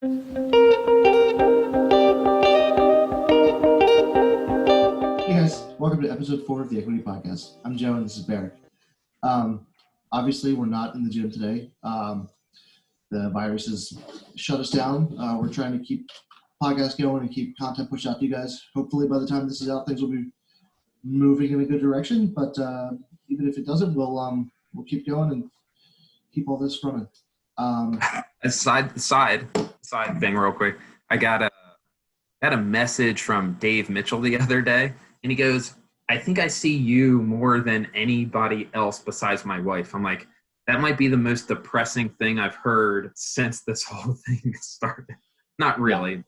Hey guys, welcome to episode 4 of the Equity Podcast. I'm Joe and this is Berek. Obviously, we're not in the gym today. The virus has shut us down. We're trying to keep podcasts going and keep content pushed out to you guys. Hopefully, by the time this is out, things will be moving in a good direction. But even if it doesn't, we'll keep going and keep all this running. A side thing real quick. I got a message from Dave Mitchell the other day, and he goes, "I think I see you more than anybody else besides my wife." I'm like, that might be the most depressing thing I've heard since this whole thing started. Not really,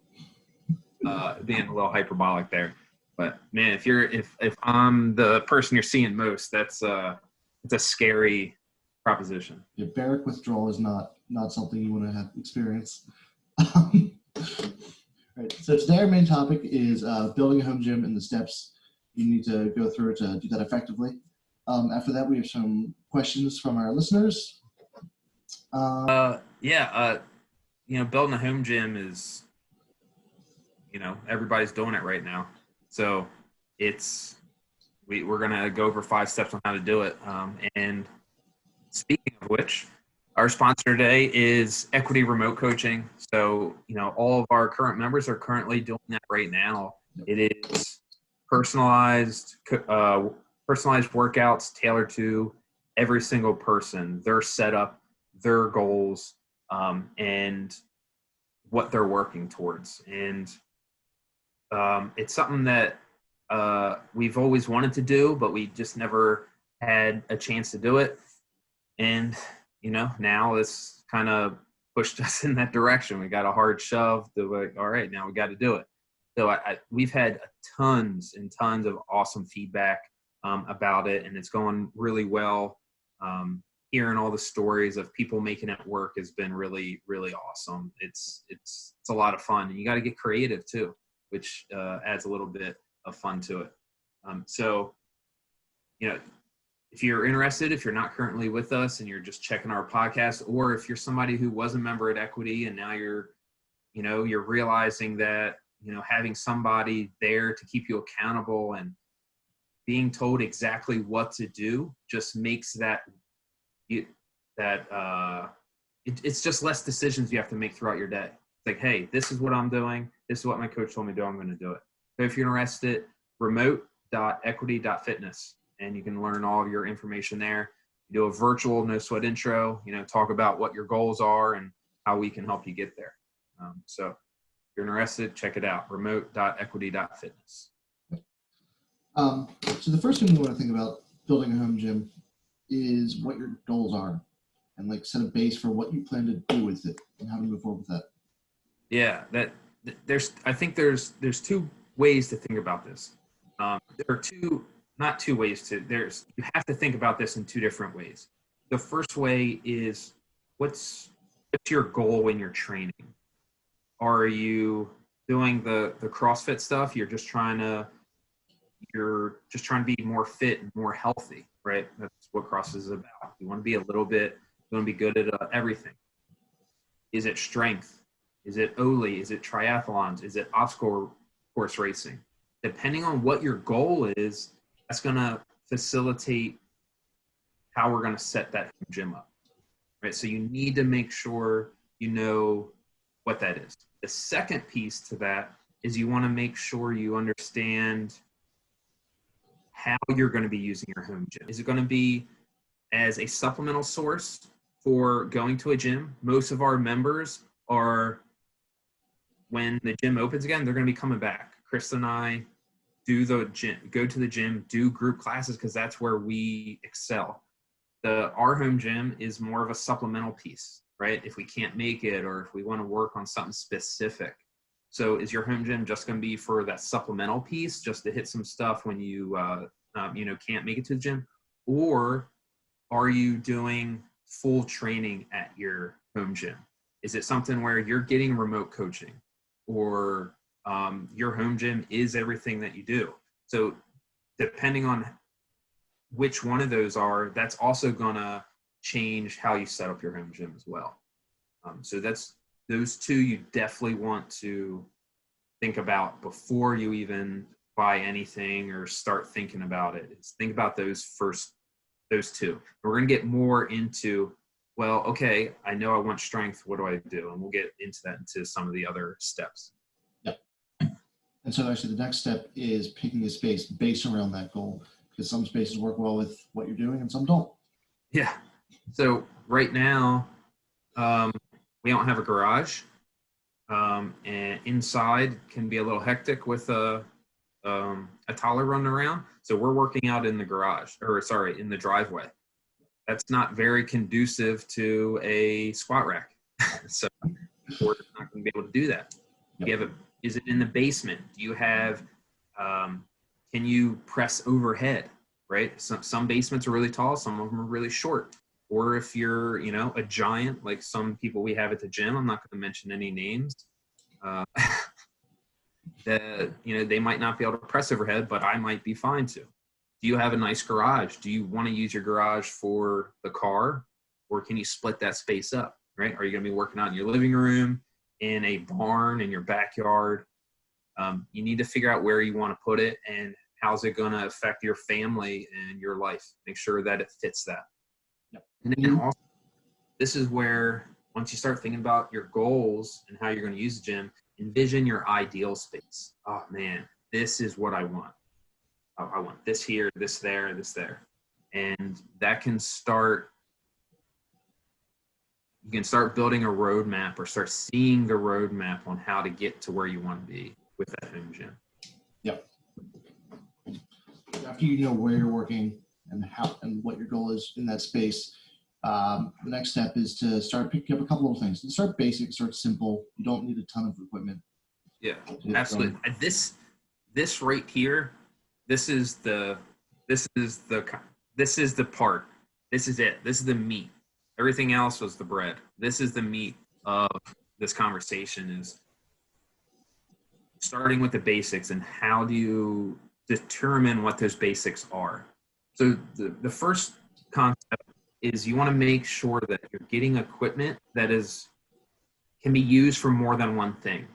being a little hyperbolic there, but man, if I'm the person you're seeing most, it's a scary proposition. Yeah, Berek withdrawal is not something you want to have experience. Right. So today our main topic is building a home gym and the steps you need to go through to do that effectively. After that, we have some questions from our listeners. Building a home gym is, everybody's doing it right now. So we're going to go over 5 steps on how to do it. And speaking of which, our sponsor today is Equity Remote Coaching. So, all of our current members are currently doing that right now. It is personalized workouts tailored to every single person, their setup, their goals, and what they're working towards. And it's something that we've always wanted to do, but we just never had a chance to do it. And now this kind of pushed us in that direction. We got a hard shove to like, all right, now we got to do it. So we've had tons and tons of awesome feedback about it, and it's going really well. Hearing all the stories of people making it work has been really, really awesome. It's a lot of fun, and you got to get creative too, which adds a little bit of fun to it. If you're interested, if you're not currently with us and you're just checking our podcast, or if you're somebody who was a member at Equity and now you're realizing that, having somebody there to keep you accountable and being told exactly what to do just makes it's just less decisions you have to make throughout your day. It's like, hey, this is what I'm doing. This is what my coach told me to do. I'm going to do it. So if you're interested, remote.equity.fitness. And you can learn all of your information there. You do a virtual no sweat intro, talk about what your goals are and how we can help you get there. So if you're interested, check it out, remote.equity.fitness. So the first thing we want to think about building a home gym is what your goals are and set a base for what you plan to do with it and how to move forward with that. Yeah, I think there's 2 ways to think about this. There are not 2 ways you have to think about this in 2 different ways. The first way is what's your goal when you're training? Are you doing the CrossFit stuff? You're just trying to be more fit and more healthy, right? That's what CrossFit is about. You want to be be good at everything. Is it strength? Is it Oli? Is it triathlons? Is it obstacle course racing? Depending on what your goal is, that's going to facilitate how we're going to set that gym up, right? So you need to make sure you know what that is. The second piece to that is you want to make sure you understand how you're going to be using your home gym. Is it going to be as a supplemental source for going to a gym? Most of our members are, when the gym opens again, they're going to be coming back. Chris and I go to the gym, do group classes because that's where we excel. Our home gym is more of a supplemental piece, right? If we can't make it or if we want to work on something specific. So is your home gym just going to be for that supplemental piece, just to hit some stuff when you can't make it to the gym? Or are you doing full training at your home gym? Is it something where you're getting remote coaching, or your home gym is everything that you do? So depending on which one of those are, that's also going to change how you set up your home gym as well. So that's those two you definitely want to think about before you even buy anything or start thinking about it. Is think about those two. We're going to get more into, well, okay, I know I want strength. What do I do? And we'll get into that into some of the other steps. Yep. And so actually the next step is picking a space based around that goal, because some spaces work well with what you're doing and some don't. Yeah. So right now, we don't have a garage, and inside can be a little hectic with a toddler running around. So we're working out in the garage, or sorry, in the driveway. That's not very conducive to a squat rack. So we're not going to be able to do that. Yep. You have is it in the basement? Do you have, can you press overhead, right? Some basements are really tall. Some of them are really short. Or if you're, a giant, like some people we have at the gym, I'm not going to mention any names, they might not be able to press overhead, but I might be fine to. Do you have a nice garage? Do you want to use your garage for the car, or can you split that space up, right? Are you going to be working out in your living room, in a barn, in your backyard? You need to figure out where you want to put it and how's it going to affect your family and your life. Make sure that it fits that. Yep. And then also, this is where, once you start thinking about your goals and how you're going to use the gym, envision your ideal space. Oh man, this is what I want. I want this here, this there, this there. And that can start, you can start building a roadmap or start seeing the roadmap on how to get to where you want to be with that home gym. Yep. After you know where you're working and how and what your goal is in that space, the next step is to start picking up a couple of things. Start basic, start simple. You don't need a ton of equipment. Yeah, absolutely. This right here, this is the part. This is it. This is the meat. Everything else was the bread. This is the meat of this conversation, is starting with the basics and how do you determine what those basics are. So the first concept is you want to make sure that you're getting equipment that can be used for more than one thing.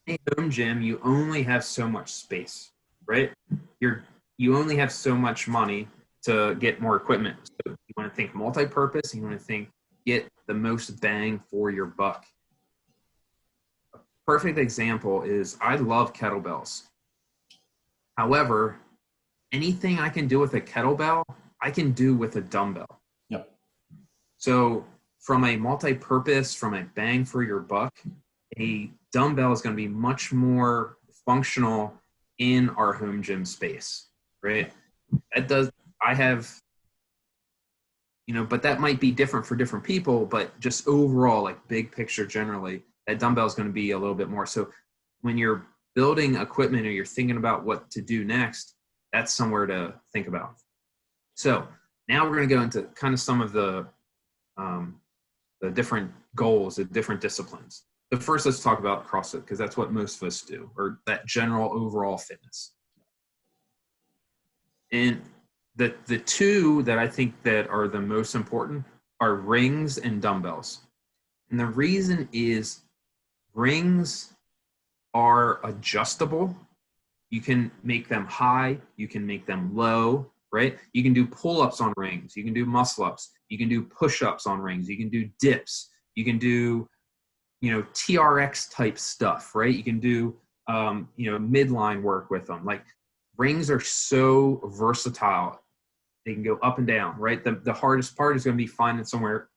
In a home gym, you only have so much space, right? You only have so much money to get more equipment. So you want to think multi-purpose. You want to think get the most bang for your buck. A perfect example is I love kettlebells. However, anything I can do with a kettlebell, I can do with a dumbbell. Yep. So from a multi-purpose, from a bang for your buck, a dumbbell is going to be much more functional in our home gym space, right? But that might be different for different people, but just overall, like big picture generally, that dumbbell is going to be a little bit more. So when you're building equipment or you're thinking about what to do next, that's somewhere to think about. So now we're going to go into kind of some of the different goals, the different disciplines. But first, let's talk about CrossFit, because that's what most of us do, or that general overall fitness. And the two that I think that are the most important are rings and dumbbells. And the reason is rings are adjustable. You can make them high, you can make them low, right? You can do pull-ups on rings, you can do muscle-ups, you can do push-ups on rings, you can do dips, you can do, TRX type stuff, right? You can do, midline work with them. Like rings are so versatile. They can go up and down, right? The hardest part is going to be finding somewhere,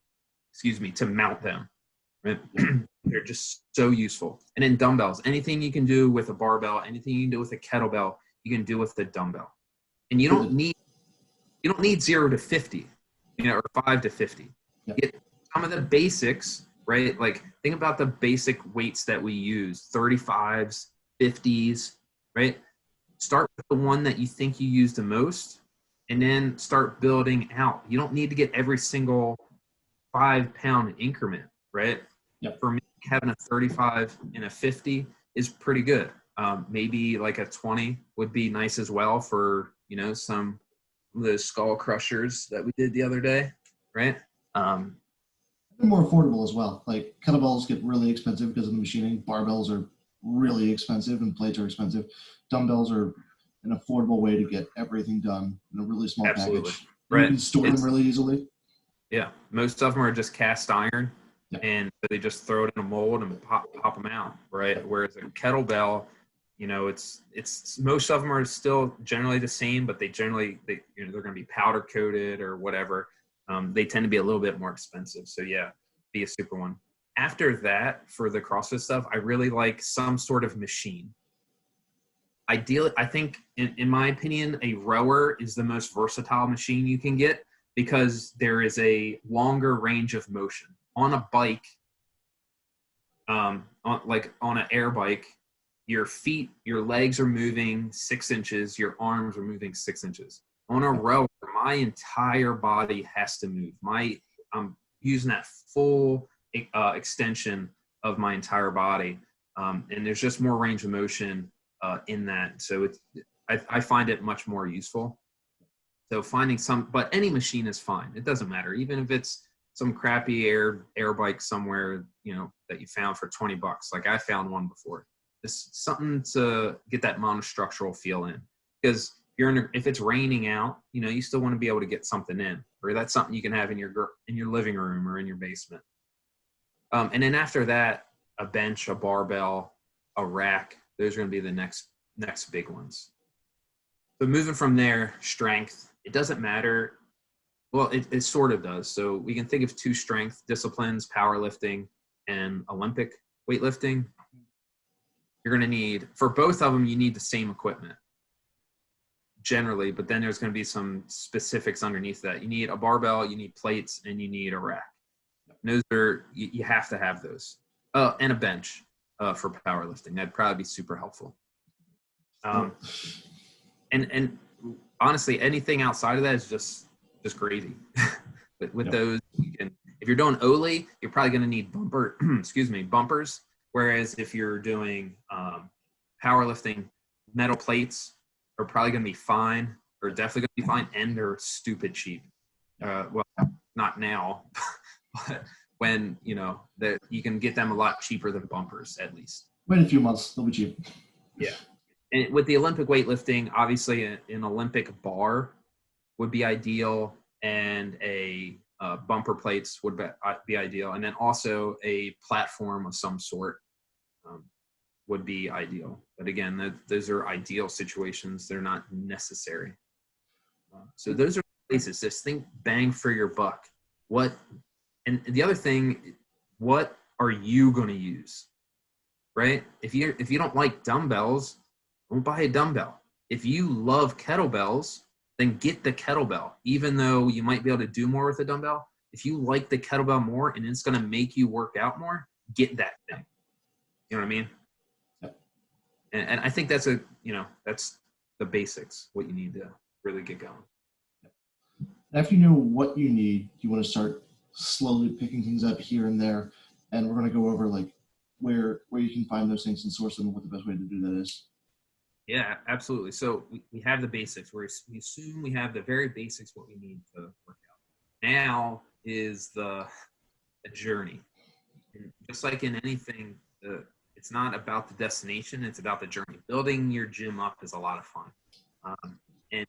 to mount them, right? They're just so useful. And then dumbbells, anything you can do with a barbell, anything you can do with a kettlebell, you can do with the dumbbell. And you don't need 0 to 50, or 5 to 50. Yep. Get some of the basics, right? Like think about the basic weights that we use, 35s, 50s, right? Start with the one that you think you use the most, and then start building out. You don't need to get every single 5-pound increment, right? Yep. For me, having a 35 and a 50 is pretty good. Maybe like a 20 would be nice as well for, some of those skull crushers that we did the other day, right? They're more affordable as well. Like kettlebells get really expensive because of the machining. Barbells are really expensive and plates are expensive. Dumbbells are an affordable way to get everything done in a really small Absolutely. package. And you Right. can store them really easily. Yeah. Most of them are just cast iron, Yeah. and they just throw it in a mold and pop them out. Right. Whereas a kettlebell, it's most of them are still generally the same, but they're going to be powder coated or whatever. They tend to be a little bit more expensive. So yeah, be a super one. After that, for the CrossFit stuff, I really like some sort of machine. Ideally, I think, in my opinion, a rower is the most versatile machine you can get because there is a longer range of motion. On a bike, like on an air bike, your feet, your legs are moving 6 inches, your arms are moving 6 inches. On a rower, my entire body has to move. I'm using that full extension of my entire body, and there's just more range of motion in that. So I find it much more useful. So finding but any machine is fine. It doesn't matter, even if it's some crappy air bike somewhere, that you found for $20. Like I found one before. It's something to get that monostructural feel in, because if it's raining out, you still want to be able to get something in, or that's something you can have in your living room or in your basement. And then after that, a bench, a barbell, a rack. Those are going to be the next big ones. So moving from there, strength. It doesn't matter. Well, it sort of does. So we can think of 2 strength disciplines: powerlifting and Olympic weightlifting. You're going to need, for both of them, you need the same equipment generally, but then there's going to be some specifics underneath that. You need a barbell, you need plates, and you need a rack. And those you have to have those. And a bench for powerlifting. That'd probably be super helpful. And honestly, anything outside of that is just gravy. with those, if you're doing Ole, you're probably going to need bumpers. Whereas if you're doing powerlifting, metal plates are probably going to be fine, or definitely going to be fine, and they're stupid cheap. Well, not now, but when that you can get them a lot cheaper than bumpers, at least. Wait a few months, they'll be cheap. Yeah. And with the Olympic weightlifting, obviously an Olympic bar would be ideal, and a bumper plates would be ideal, and then also a platform of some sort would be ideal. But again, those are ideal situations. They're not necessary. So those are places. Just think bang for your buck. And the other thing, what are you going to use? Right? If you don't like dumbbells, don't buy a dumbbell. If you love kettlebells, then get the kettlebell. Even though you might be able to do more with a dumbbell, if you like the kettlebell more and it's going to make you work out more, get that thing. You know what I mean? Yep. And I think that's that's the basics, what you need to really get going. After you know what you need, you want to start slowly picking things up here and there. And we're going to go over like where you can find those things and source them and what the best way to do that is. Yeah, absolutely. So we have the basics. We assume we have the very basics, what we need to work out. Now is the journey. And just like in anything, it's not about the destination, it's about the journey. Building your gym up is a lot of fun. And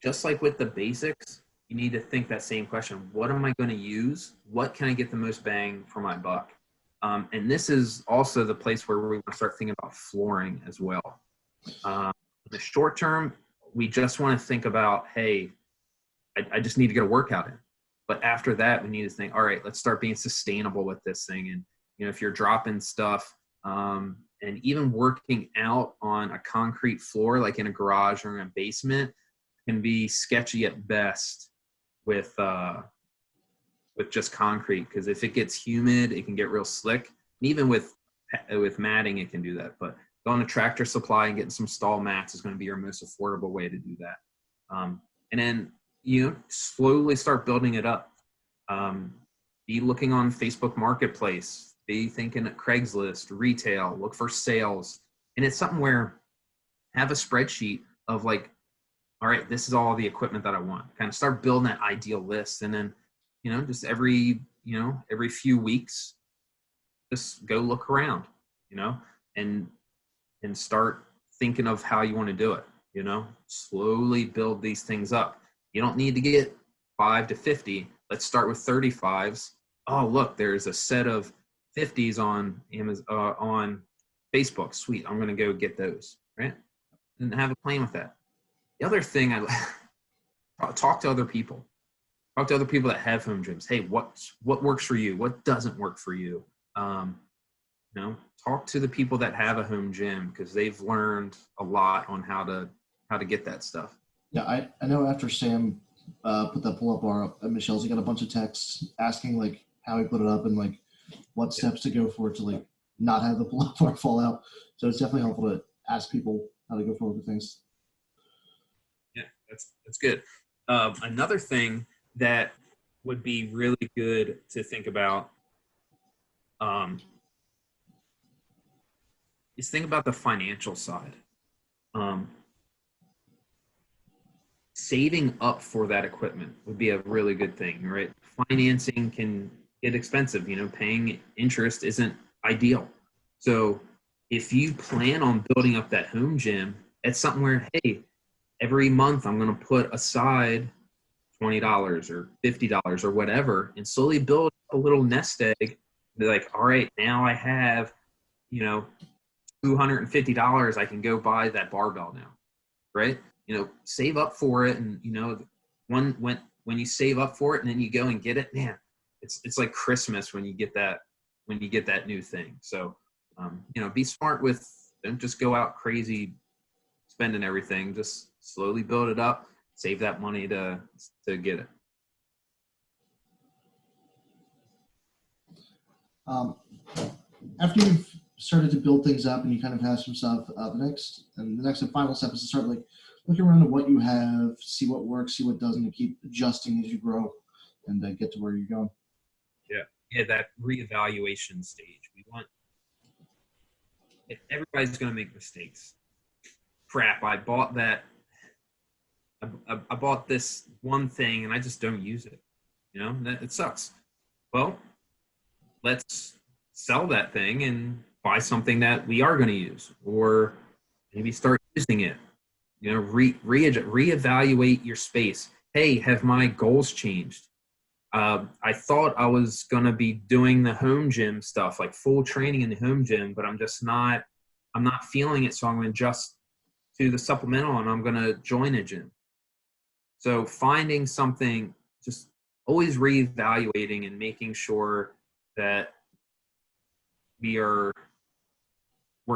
just like with the basics, you need to think that same question. What am I going to use? What can I get the most bang for my buck? And this is also the place where we want to start thinking about flooring as well. In the short term, we just want to think about, hey, I just need to get a workout in. But after that, we need to think, all right, let's start being sustainable with this thing. And, if you're dropping stuff, and even working out on a concrete floor, like in a garage or in a basement, can be sketchy at best with just concrete, because if it gets humid, it can get real slick. And even with matting, it can do that. But going to Tractor Supply and getting some stall mats is going to be your most affordable way to do that. And then slowly start building it up. Be looking on Facebook Marketplace. Be thinking at Craigslist, retail. Look for sales. And it's something where have a spreadsheet of like, all right, this is all the equipment that I want. Kind of start building that ideal list, and then just every every few weeks, just go look around, and start thinking of how you want to do it, slowly build these things up. You don't need to get 5 to 50. Let's start with 35s. Oh, look, there's a set of 50s on Amazon, on Facebook. Sweet. I'm going to go get those, right? And have a plan with that. The other thing, talk to other people. Talk to other people that have home gyms. Hey, what works for you? What doesn't work for you? Talk to the people that have a home gym, because they've learned a lot on how to get that stuff. Yeah, I know after Sam put that pull-up bar up at Michelle's, he got a bunch of texts asking like how he put it up and like what steps to go for to like not have the pull-up bar fall out. So it's definitely helpful to ask people how to go forward with things. Yeah, that's good. Another thing that would be really good to think about is think about the financial side. Saving up for that equipment would be a really good thing, right? Financing can get expensive. Paying interest isn't ideal. So if you plan on building up that home gym, it's something where, hey, every month I'm going to put aside $20 or $50 or whatever, and slowly build a little nest egg. Be like, all right, now I have, $250. I can go buy that barbell now, right? Save up for it, and when you save up for it and then you go and get it, man, it's like Christmas when you get that new thing. So be smart with, don't just go out crazy spending everything. Just slowly build it up, save that money to get it. After you've started to build things up and you kind of have some stuff, the next and final step is to start like looking around at what you have, see what works, see what doesn't, and keep adjusting as you grow and get to where you're going. Yeah, that reevaluation stage. Everybody's going to make mistakes. Crap, I bought that. I bought this one thing and I just don't use it. It sucks. Well, let's sell that thing and buy something that we are going to use, or maybe start using it. Reevaluate your space. Hey, have my goals changed? I thought I was going to be doing the home gym stuff, like full training in the home gym, but I'm not feeling it. So I'm going to adjust to the supplemental and I'm going to join a gym. So finding something, just always reevaluating and making sure that we're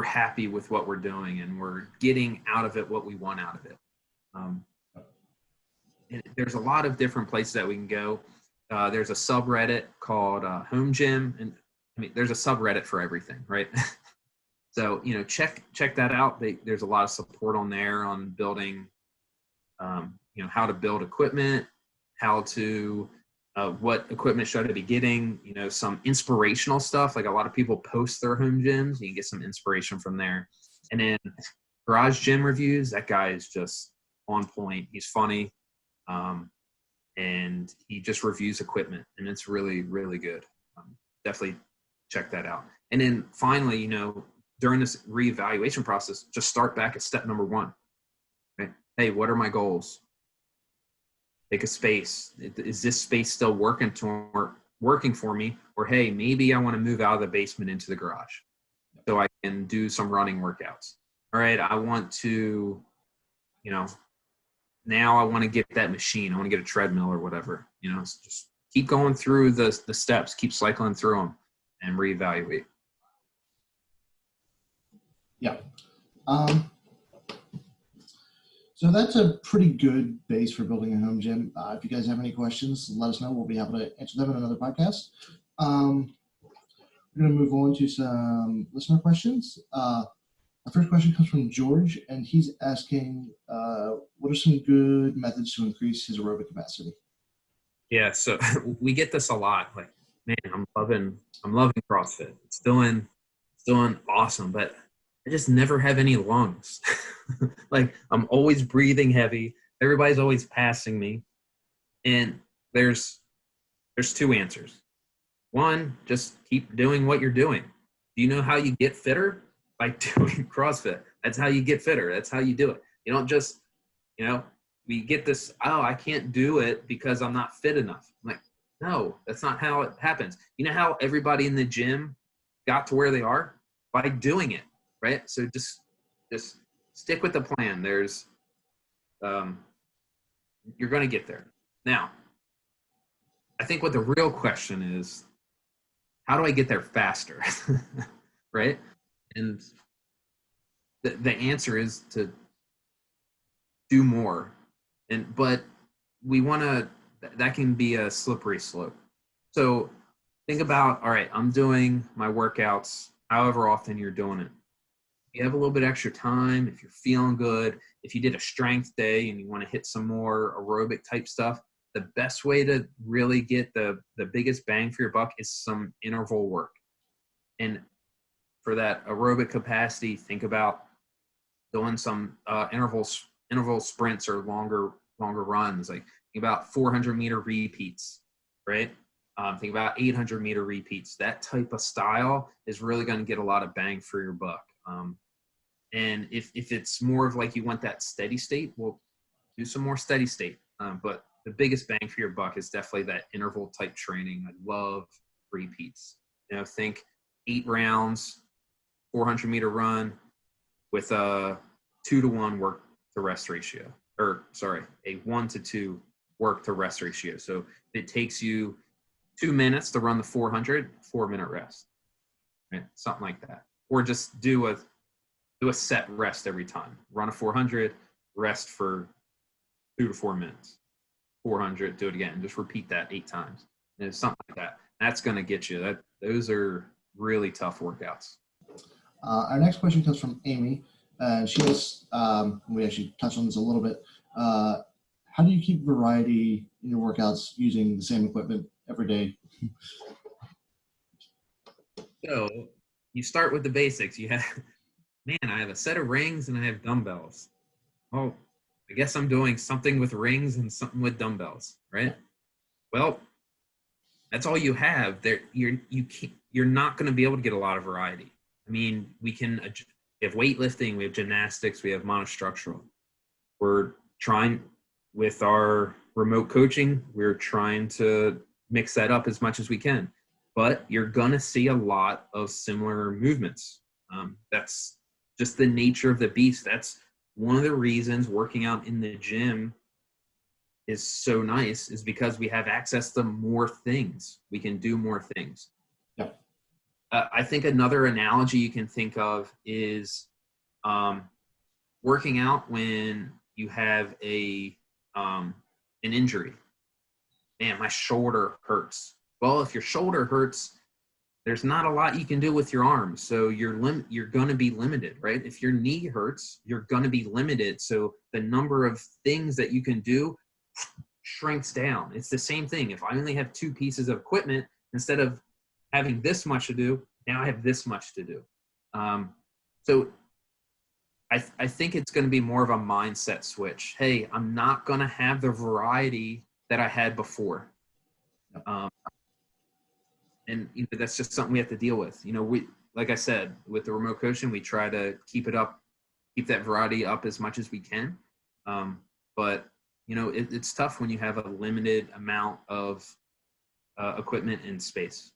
happy with what we're doing and we're getting out of it what we want out of it. And there's a lot of different places that we can go. There's a subreddit called Home Gym, and there's a subreddit for everything, right? So check that out. There's a lot of support on there on building, how to build equipment, how to what equipment should I be getting, some inspirational stuff. Like a lot of people post their home gyms. You can get some inspiration from there. And then Garage Gym Reviews, that guy is just on point. He's funny. And he just reviews equipment, and it's really, really good. Definitely check that out. And then finally, during this reevaluation process, just start back at step number 1. Right? Hey, what are my goals? Take a space. Is this space still working for me? Or hey, maybe I want to move out of the basement into the garage so I can do some running workouts. All right, I want to, now I want to get that machine. I want to get a treadmill or whatever. Just keep going through the steps, keep cycling through them, and reevaluate. Yeah. So that's a pretty good base for building a home gym. If you guys have any questions, let us know. We'll be happy to answer them in another podcast. We're going to move on to some listener questions. Our first question comes from George, and he's asking, what are some good methods to increase his aerobic capacity? Yeah, so we get this a lot. Like, man, I'm loving CrossFit. It's doing awesome, but I just never have any lungs. Like, I'm always breathing heavy. Everybody's always passing me. And there's 2 answers. One, just keep doing what you're doing. Do you know how you get fitter? By doing CrossFit. That's how you get fitter. That's how you do it. You don't just, we get this, oh, I can't do it because I'm not fit enough. I'm like, no, that's not how it happens. You know how everybody in the gym got to where they are? By doing it, right? So just stick with the plan. There's, you're going to get there. Now, I think what the real question is, how do I get there faster? Right? And the answer is to do more. But we want to, that can be a slippery slope. So think about, all right, I'm doing my workouts however often you're doing it. If you have a little bit extra time, if you're feeling good, if you did a strength day and you want to hit some more aerobic type stuff, the best way to really get the biggest bang for your buck is some interval work. And for that aerobic capacity, think about doing some interval sprints or longer runs. Like think about 400-meter repeats, right? Think about 800-meter repeats. That type of style is really going to get a lot of bang for your buck. And if it's more of like you want that steady state, we'll do some more steady state. But the biggest bang for your buck is definitely that interval type training. I love repeats. Think 8 rounds, 400-meter run with a 2-to-1 work to rest ratio, or sorry, a 1-to-2 work to rest ratio. So it takes you 2 minutes to run the 400, 4-minute rest, right? Something like that. Or just do a set rest every time. Run a 400, rest for 2 to 4 minutes. 400, do it again. Just repeat that 8 times. And it's something like that. That's going to get you. Those are really tough workouts. Our next question comes from Amy. She has, we actually touched on this a little bit. How do you keep variety in your workouts using the same equipment every day? So you start with the basics. I have a set of rings and I have dumbbells. Oh, I guess I'm doing something with rings and something with dumbbells, right? Well, that's all you have. You're not going to be able to get a lot of variety. I mean, we have weightlifting, we have gymnastics, we have monostructural. We're trying with our remote coaching, we're trying to mix that up as much as we can. But you're going to see a lot of similar movements. That's just the nature of the beast. That's one of the reasons working out in the gym is so nice, is because we have access to more things. We can do more things. Yeah. I think another analogy you can think of is working out when you have an injury. Man, my shoulder hurts. Well, if your shoulder hurts, there's not a lot you can do with your arms. So you're going to be limited, right? If your knee hurts, you're going to be limited. So the number of things that you can do shrinks down. It's the same thing. If I only have 2 pieces of equipment, instead of having this much to do, now I have this much to do. So I think it's going to be more of a mindset switch. Hey, I'm not going to have the variety that I had before. And that's just something we have to deal with. We, like I said, with the remote coaching, we try to keep that variety up as much as we can. But it's tough when you have a limited amount of equipment and space.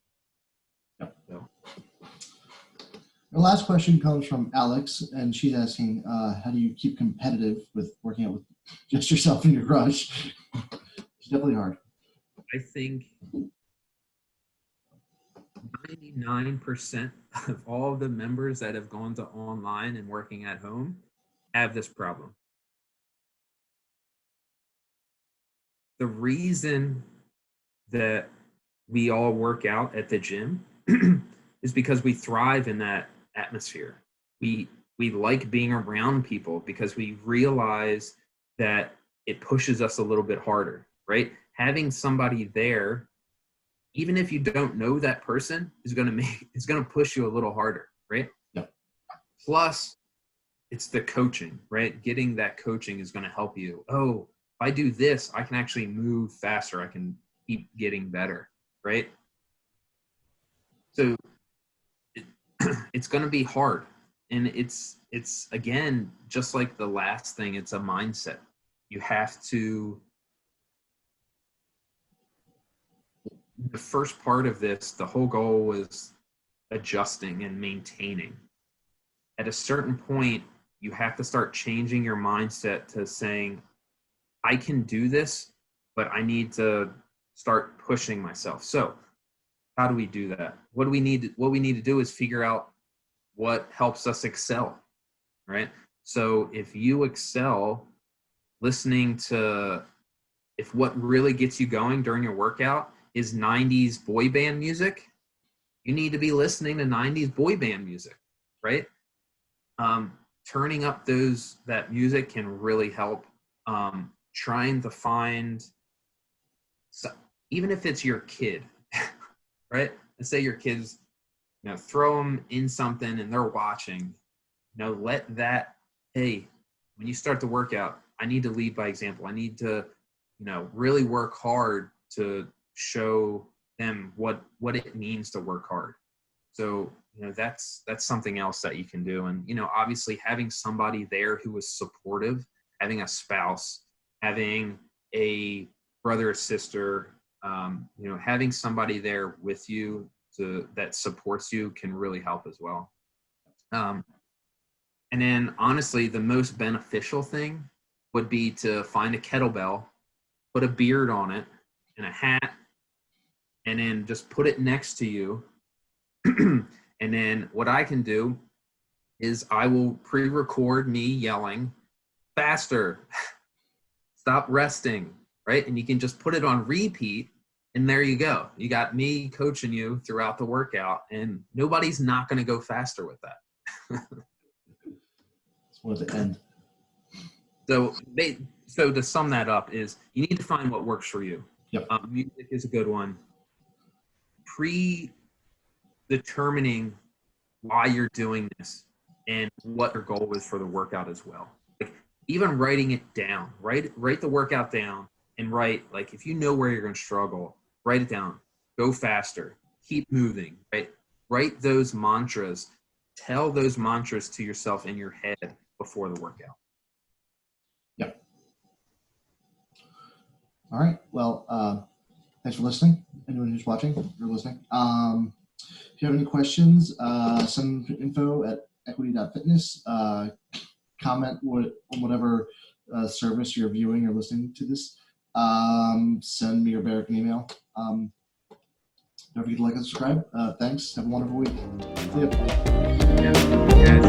Yep. So. The last question comes from Alex, and she's asking, how do you keep competitive with working out with just yourself in your garage? It's definitely hard. I think 99% of all of the members that have gone to online and working at home have this problem. The reason that we all work out at the gym is because we thrive in that atmosphere. We like being around people because we realize that it pushes us a little bit harder, right? Having somebody there, even if you don't know that person, is going to push you a little harder, right? Yeah. Plus, it's the coaching, right? Getting that coaching is going to help you. Oh, if I do this, I can actually move faster. I can keep getting better, right? So it's going to be hard. And it's again, just like the last thing, it's a mindset. You have to, the first part of this, the whole goal was adjusting and maintaining. At a certain point, you have to start changing your mindset to saying, I can do this, but I need to start pushing myself. So how do we do that? What we need to do is figure out what helps us excel, right? So if you excel listening to, if what really gets you going during your workout is 90s boy band music, you need to be listening to 90s boy band music, right? Turning up that music can really help. Trying to find, even if it's your kid, right? Let's say your kids, throw them in something and they're watching, let that, hey, when you start the workout, I need to lead by example. I need to, really work hard to show them what it means to work hard. So, that's something else that you can do. And, obviously having somebody there who is supportive, having a spouse, having a brother or sister, having somebody there with you that supports you can really help as well. And then honestly, the most beneficial thing would be to find a kettlebell, put a beard on it and a hat, and then just put it next to you. And then what I can do is I will pre-record me yelling, faster, stop resting, right? And you can just put it on repeat, and there you go. You got me coaching you throughout the workout, and nobody's not going to go faster with that. Just wanted to end. So to sum that up is you need to find what works for you. Yep. Music is a good one. Determining why you're doing this and what your goal is for the workout as well. Like even writing it down, write the workout down and write, like, if you know where you're going to struggle, write it down, go faster, keep moving, right? Write those mantras, tell those mantras to yourself in your head before the workout. Yep. All right. Well, thanks for listening. Anyone who's watching or listening. If you have any questions, send info at equity.fitness. Comment on whatever service you're viewing or listening to this. Send me or Berek an email. Don't forget to like and subscribe. Thanks. Have a wonderful week. See ya. Yeah.